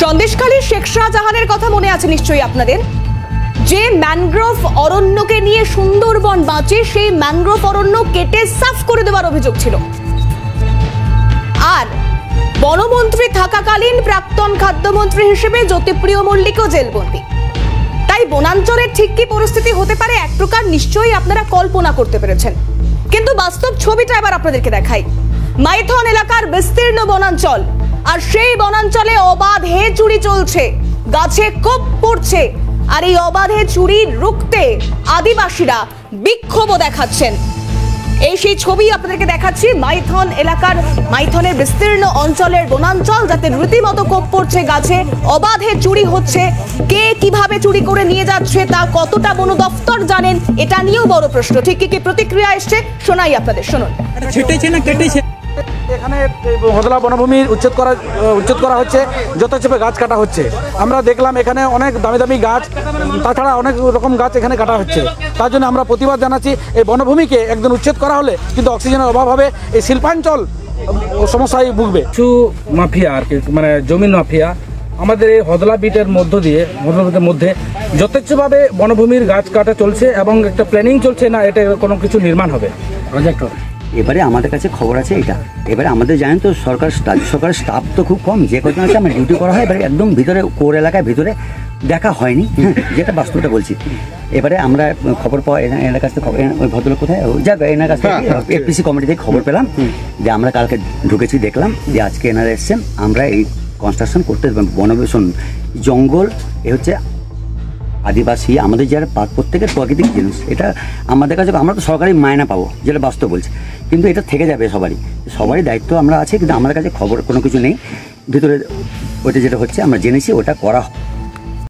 সন্দেশখালীর শেখ শাহজাহানের কথা মনে আছে নিশ্চয়ই আপনাদের, যে ম্যানগ্রোভ অরণ্যকে নিয়ে সুন্দরবন বাঁচে সেই ম্যানগ্রোভ অরণ্য কেটে সাফ করে দেওয়ার অভিযোগ ছিল। আর বনমন্ত্রী থাকাকালীন প্রাক্তন খাদ্যমন্ত্রী হিসেবে জ্যোতিপ্রিয় মল্লিকও জেলবন্দী। তাই বনাঞ্চলের ঠিক কি পরিস্থিতি হতে পারে এক প্রকার নিশ্চয়ই আপনারা কল্পনা করতে পেরেছেন, কিন্তু বাস্তব ছবিটা এবার আপনাদেরকে দেখাই। মাইথন এলাকার বিস্তীর্ণ বনাঞ্চল, আর সেই বনাঞ্চলে অবাধে চুরি চলছে, গাছে কোপ পড়ছে, আর এই অবাধে চুরি রুখতে আদিবাসীরা বিক্ষোভও দেখাচ্ছেন। এই সেই ছবি আপনাদেরকে দেখাচ্ছি মাইথন এলাকার, মাইথনের বিস্তীর্ণ অঞ্চলের বনাঞ্চল, যাতে রীতিমতো কোপ পড়ছে, গাছে অবাধে চুরি হচ্ছে। কে কিভাবে চুরি করে নিয়ে যাচ্ছে তা কতটা বন দফতর জানেন, এটা নিয়েও বড় প্রশ্ন। ঠিক কি প্রতিক্রিয়া এসছে শোনাই আপনাদের, শুনুন। ছেটেছে না কেটেছে? এখানে হদলা বনভূমির উচ্ছেদ করা হচ্ছে, যথাচেপে গাছ কাটা হচ্ছে। আমরা দেখলাম এখানে অনেক দামি দামি গাছ, তাছাড়া অনেক রকম গাছ এখানে কাটা হচ্ছে। তার জন্য আমরা প্রতিবাদ জানাচ্ছি। এই বনভূমিকে একদিন উচ্ছেদ করা হলে কিন্তু অক্সিজেনের অভাব হবে, এই শিল্পাঞ্চল সমস্যায় ভুগবে। কিছু মাফিয়া আর কি, মানে জমিন মাফিয়া আমাদের এই হদলা বিটের মধ্যে যথেচ্ছভাবে বনভূমির গাছ কাটা চলছে এবং একটা প্ল্যানিং চলছে না এটা কোনো কিছু নির্মাণ হবে প্রজেক্ট হবে। এবারে আমাদের কাছে খবর আছে এটা, এবারে আমাদের জানেন তো সরকারের স্টাফ তো খুব কম, যে কজন আছে আমরা ডিউটি করা হয় এবারে একদম ভিতরে কোর এলাকায় ভিতরে দেখা হয়নি, হ্যাঁ, যেটা বাস্তবটা বলছি। এবারে আমরা খবর পাওয়া এনার কাছ থেকে, ওই ভদ্রলোক কোথায় যাক এনার কাছ থেকে এফপিসি কমিটি থেকে খবর পেলাম যে আমরা কালকে ঢুকেছি, দেখলাম যে আজকে এনারা এসছেন, আমরা এই কনস্ট্রাকশন করতে বনবেশন জঙ্গল এ হচ্ছে আদিবাসী আমাদের যারা প্রত্যেকের প্রাকৃতিক জিনিস, এটা আমাদের কাছে আমরা তো সরকারি মায়না পাবো যেটা বাস্তব বলছে, কিন্তু এটা থেকে যাবে সবারই দায়িত্ব আমরা আছে, কিন্তু আমাদের কাছে খবর কোনো কিছু নেই। ভিতরে ওইটা যেটা হচ্ছে আমরা জেনেছি ওটা করা